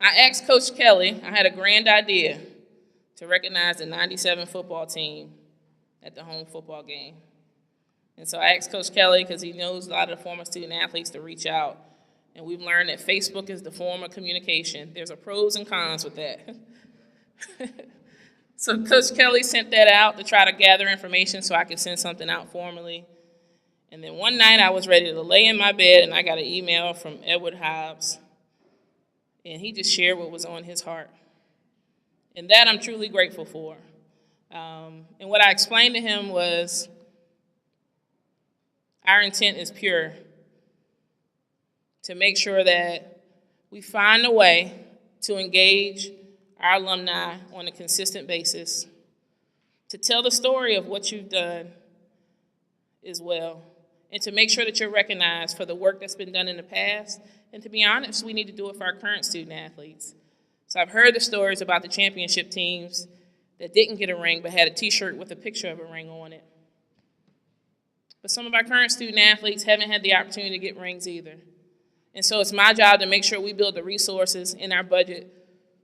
I asked Coach Kelly, I had a grand idea to recognize the 97 football team at the home football game. And so I asked Coach Kelly, because he knows a lot of the former student athletes, to reach out. And we've learned that Facebook is the form of communication. There's a pros and cons with that. So Coach Kelly sent that out to try to gather information so I could send something out formally. And then one night I was ready to lay in my bed and I got an email from Edward Hobbs. and he just shared what was on his heart. And that I'm truly grateful for. And what I explained to him was our intent is pure, to make sure that we find a way to engage our alumni on a consistent basis, to tell the story of what you've done as well, and to make sure that you're recognized for the work that's been done in the past. And to be honest, we need to do it for our current student athletes. So I've heard the stories about the championship teams that didn't get a ring but had a t-shirt with a picture of a ring on it. But some of our current student athletes haven't had the opportunity to get rings either. And so it's my job to make sure we build the resources in our budget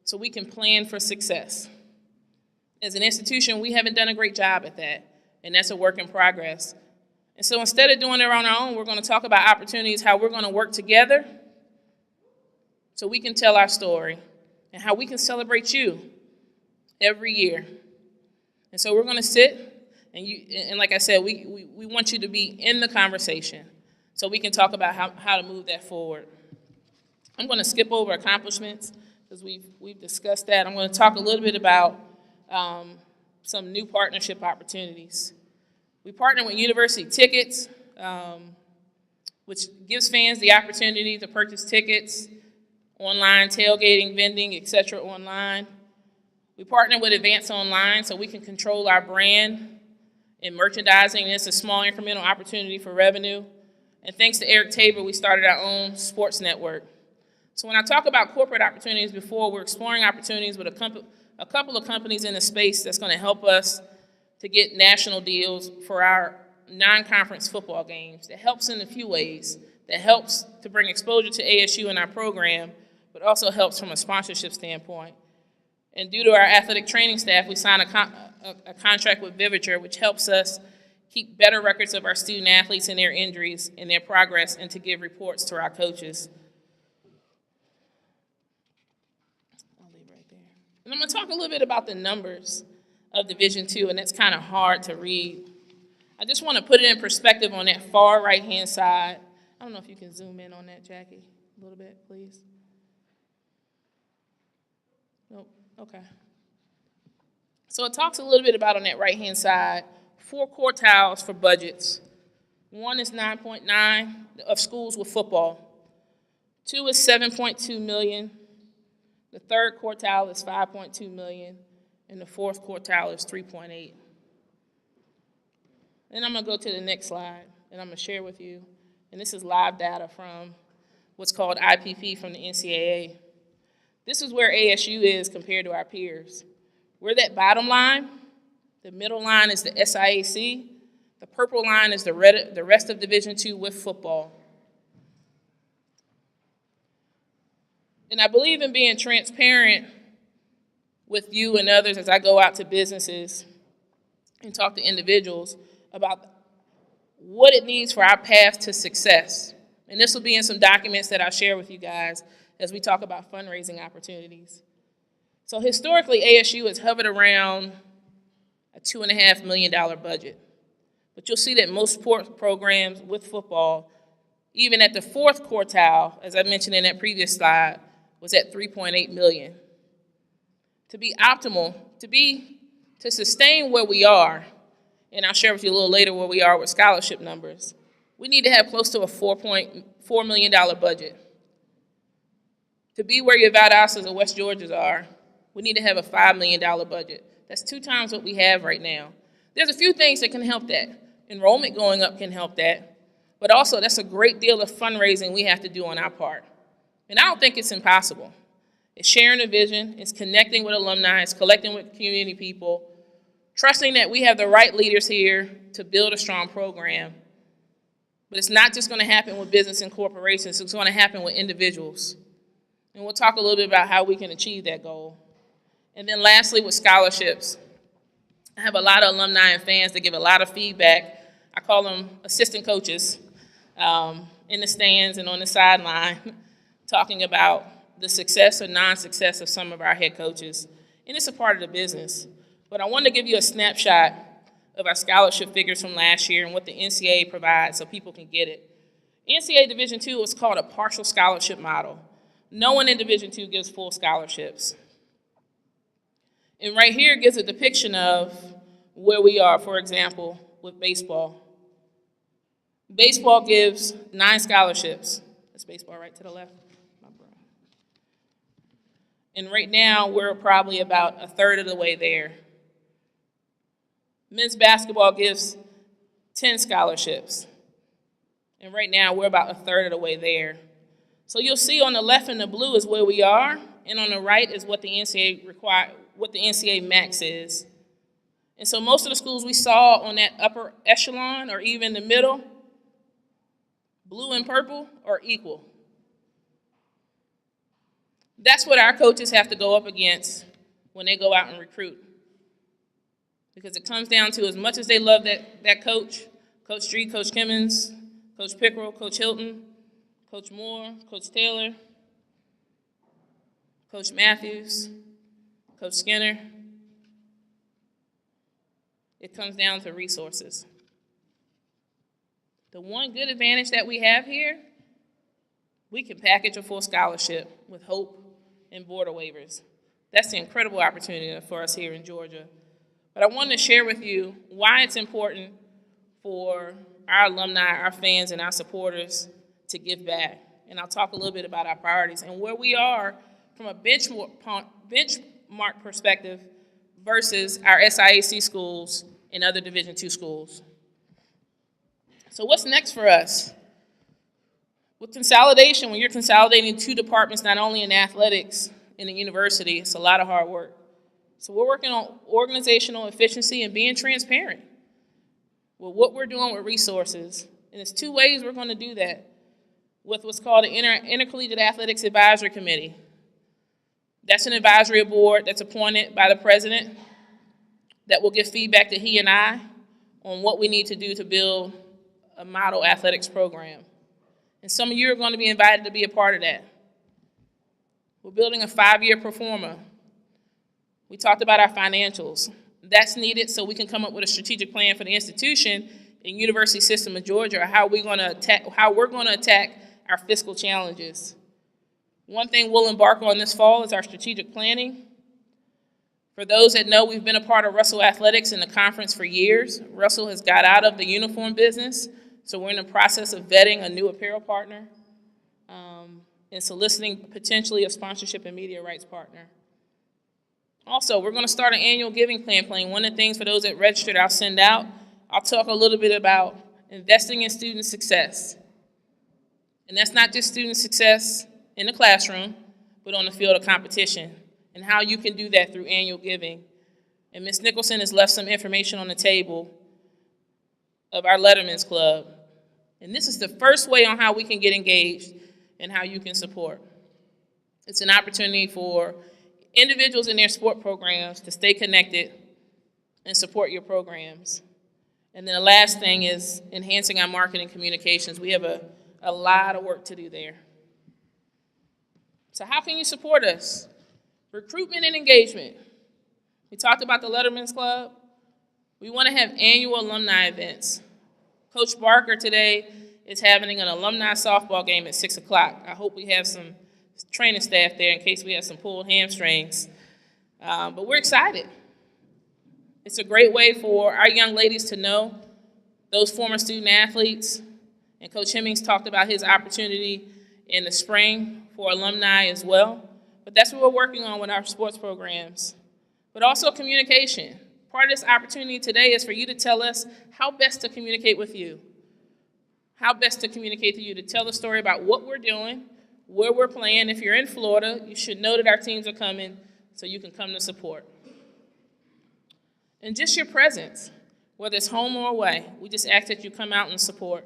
so we can plan for success. As an institution, we haven't done a great job at that, and that's a work in progress. And so instead of doing it on our own, we're going to talk about opportunities, how we're going to work together so we can tell our story and how we can celebrate you every year. And so we're going to sit, and like I said, we want you to be in the conversation so we can talk about how to move that forward. I'm going to skip over accomplishments because we've discussed that. I'm going to talk a little bit about some new partnership opportunities. We partner with University Tickets, which gives fans the opportunity to purchase tickets online, tailgating, vending, etc. online. We partner with Advance Online so we can control our brand and merchandising. It's a small incremental opportunity for revenue. And thanks to Eric Tabor, we started our own sports network. So when I talk about corporate opportunities before, we're exploring opportunities with a couple of companies in the space that's going to help us to get national deals for our non-conference football games. That helps in a few ways. That helps to bring exposure to ASU in our program, but also helps from a sponsorship standpoint. And due to our athletic training staff, we signed a contract with Viviture, which helps us keep better records of our student athletes and their injuries and their progress, and to give reports to our coaches. I'll leave right there. And I'm going to talk a little bit about the numbers of Division II, and that's kind of hard to read. I just want to put it in perspective on that far right-hand side. I don't know if you can zoom in on that, Jackie, a little bit, please. Nope, okay. So it talks a little bit about on that right-hand side, 4 quartiles for budgets. 1 is 9.9 of schools with football. 2 is 7.2 million. The 3rd quartile is 5.2 million. And the 4th quartile is 3.8. Then I'm going to go to the next slide, and I'm going to share with you. And this is live data from what's called IPP from the NCAA. This is where ASU is compared to our peers. We're that bottom line. The middle line is the SIAC. The purple line is the rest of Division II with football. And I believe in being transparent with you and others as I go out to businesses and talk to individuals about what it needs for our path to success. And this will be in some documents that I'll share with you guys as we talk about fundraising opportunities. So historically, ASU has hovered around a $2.5 million budget. But you'll see that most sport programs with football, even at the 4th quartile, as I mentioned in that previous slide, was at $3.8 million. To be optimal, to sustain where we are, and I'll share with you a little later where we are with scholarship numbers, we need to have close to a $4.4 million budget. To be where your Valdosas or West Georgias are, we need to have a $5 million budget. That's 2 times what we have right now. There's a few things that can help that. Enrollment going up can help that, but also that's a great deal of fundraising we have to do on our part. And I don't think it's impossible. It's sharing a vision, it's connecting with alumni, it's collecting with community people, trusting that we have the right leaders here to build a strong program. But it's not just going to happen with business and corporations, it's going to happen with individuals. And we'll talk a little bit about how we can achieve that goal. And then lastly, with scholarships. I have a lot of alumni and fans that give a lot of feedback. I call them assistant coaches in the stands and on the sideline talking about the success or non-success of some of our head coaches. And it's a part of the business. But I want to give you a snapshot of our scholarship figures from last year and what the NCAA provides so people can get it. NCAA Division II was called a partial scholarship model. No one in Division II gives full scholarships. And right here gives a depiction of where we are, for example, with baseball. Baseball gives 9 scholarships. That's baseball right to the left. And right now, we're probably about a third of the way there. Men's basketball gives 10 scholarships. And right now, we're about a third of the way there. So you'll see on the left in the blue is where we are, and on the right is what the NCAA max is. And so most of the schools we saw on that upper echelon or even the middle, blue and purple, are equal. That's what our coaches have to go up against when they go out and recruit. Because it comes down to, as much as they love that coach, Coach Street, Coach Kimmons, Coach Pickerel, Coach Hilton, Coach Moore, Coach Taylor, Coach Matthews, Coach Skinner, it comes down to resources. The one good advantage that we have here, we can package a full scholarship with hope and border waivers. That's an incredible opportunity for us here in Georgia. But I wanted to share with you why it's important for our alumni, our fans, and our supporters to give back. And I'll talk a little bit about our priorities and where we are from a benchmark perspective versus our SIAC schools and other Division II schools. So what's next for us? With consolidation, when you're consolidating 2 departments, not only in athletics in the university, it's a lot of hard work. So we're working on organizational efficiency and being transparent with what we're doing with resources. And there's 2 ways we're going to do that. With what's called the Intercollegiate Athletics Advisory Committee. That's an advisory board that's appointed by the president that will give feedback to he and I on what we need to do to build a model athletics program. And some of you are going to be invited to be a part of that. We're building a 5-year pro forma. We talked about our financials. That's needed so we can come up with a strategic plan for the institution and university system of Georgia, how we're going to attack our fiscal challenges. One thing we'll embark on this fall is our strategic planning. For those that know, we've been a part of Russell Athletics in the conference for years. Russell has got out of the uniform business, so we're in the process of vetting a new apparel partner and soliciting potentially a sponsorship and media rights partner. Also, we're going to start an annual giving plan. One of the things for those that registered I'll send out, I'll talk a little bit about investing in student success. And that's not just student success in the classroom, but on the field of competition, and how you can do that through annual giving. And Ms. Nicholson has left some information on the table of our Letterman's Club. And this is the first way on how we can get engaged and how you can support. It's an opportunity for individuals in their sport programs to stay connected and support your programs. And then the last thing is enhancing our marketing communications. We have a lot of work to do there. So how can you support us? Recruitment and engagement. We talked about the Letterman's Club. We want to have annual alumni events. Coach Barker today is having an alumni softball game at 6 o'clock. I hope we have some training staff there in case we have some pulled hamstrings. But we're excited. It's a great way for our young ladies to know those former student athletes. And Coach Hemmings talked about his opportunity in the spring for alumni as well. But that's what we're working on with our sports programs. But also communication. Part of this opportunity today is for you to tell us how best to communicate with you. How best to communicate to you, to tell the story about what we're doing, where we're playing. If you're in Florida, you should know that our teams are coming so you can come to support. And just your presence, whether it's home or away, we just ask that you come out and support.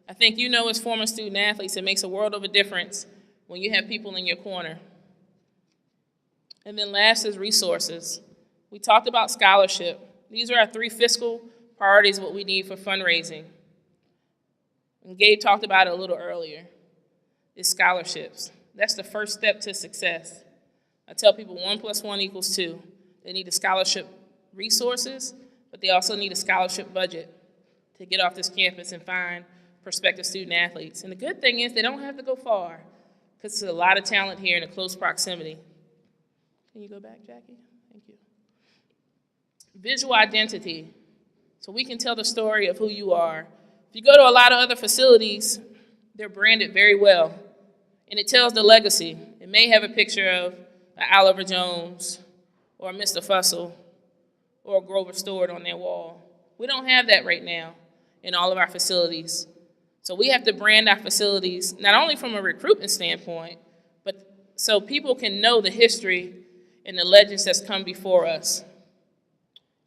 I think you know as former student athletes, it makes a world of a difference when you have people in your corner. And then last is resources. We talked about scholarship. These are our 3 fiscal priorities, what we need for fundraising. And Gabe talked about it a little earlier. It's scholarships. That's the first step to success. I tell people 1 + 1 = 2. They need the scholarship resources, but they also need a scholarship budget to get off this campus and find prospective student athletes. And the good thing is they don't have to go far, because there's a lot of talent here in a close proximity. Can you go back, Jackie? Thank you. Visual identity. So we can tell the story of who you are. If you go to a lot of other facilities, they're branded very well, and it tells the legacy. It may have a picture of Oliver Jones or Mr. Fussell or Grover Stewart on their wall. We don't have that right now in all of our facilities. So we have to brand our facilities, not only from a recruitment standpoint, but so people can know the history and the legends that's come before us.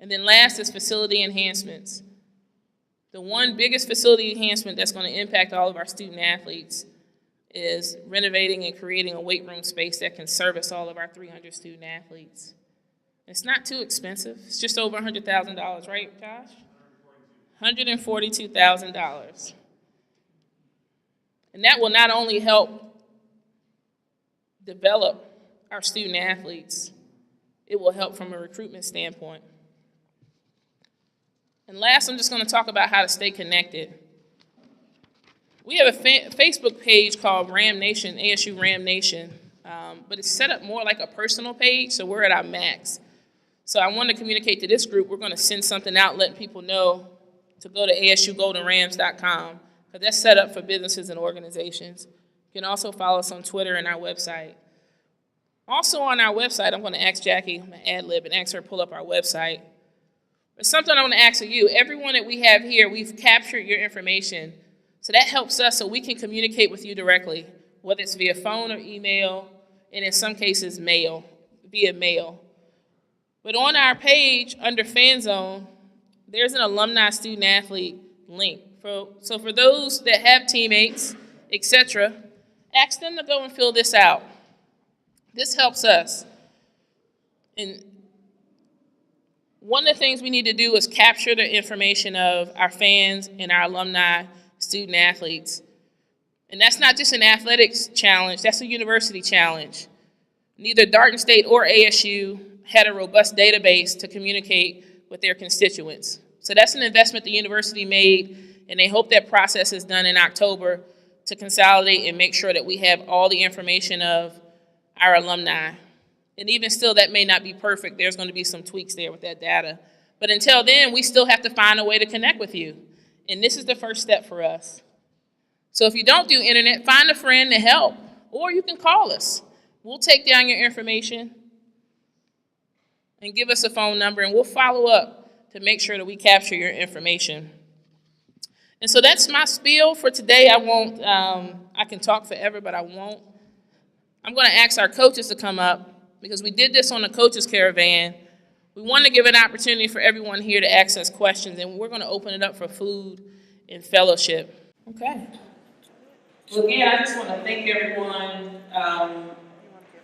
And then last is facility enhancements. The one biggest facility enhancement that's going to impact all of our student athletes is renovating and creating a weight room space that can service all of our 300 student athletes. It's not too expensive. It's just over $100,000, right, Josh? $142,000. And that will not only help develop our student athletes, it will help from a recruitment standpoint. And last, I'm just going to talk about how to stay connected. We have a Facebook page called Ram Nation, ASU Ram Nation, but it's set up more like a personal page, so we're at our max. So I want to communicate to this group, we're going to send something out letting people know to go to asugoldenrams.com, because that's set up for businesses and organizations. You can also follow us on Twitter and our website. Also on our website, I'm going to ask Jackie, I'm going to ad-lib and ask her to pull up our website. There's something I want to ask of you. Everyone that we have here, we've captured your information. So that helps us so we can communicate with you directly, whether it's via phone or email, and in some cases mail, via mail. But on our page under Fan Zone, there's an alumni student athlete link. So for those that have teammates, etc., ask them to go and fill this out. This helps us. And one of the things we need to do is capture the information of our fans and our alumni student athletes. And that's not just an athletics challenge, that's a university challenge. Neither Darton State or ASU had a robust database to communicate with their constituents. So that's an investment the university made, and they hope that process is done in October to consolidate and make sure that we have all the information of our alumni. And even still, that may not be perfect. There's going to be some tweaks there with that data. But until then, we still have to find a way to connect with you. And this is the first step for us. So if you don't do internet, find a friend to help, or you can call us. We'll take down your information and give us a phone number, and we'll follow up to make sure that we capture your information. And so that's my spiel for today. I can talk forever, but I won't. I'm going to ask our coaches to come up, because we did this on the coaches caravan. We want to give an opportunity for everyone here to ask us questions, and we're going to open it up for food and fellowship. Okay. Well, again, I just want to thank everyone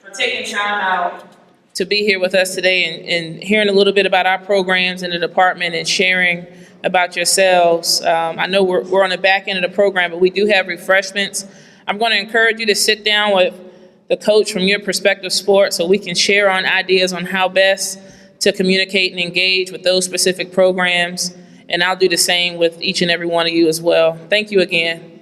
for taking time out to be here with us today and hearing a little bit about our programs in the department and sharing about yourselves. I know we're on the back end of the program, but we do have refreshments. I'm going to encourage you to sit down with the coach from your perspective sport so we can share on ideas on how best to communicate and engage with those specific programs. And I'll do the same with each and every one of you as well. Thank you again.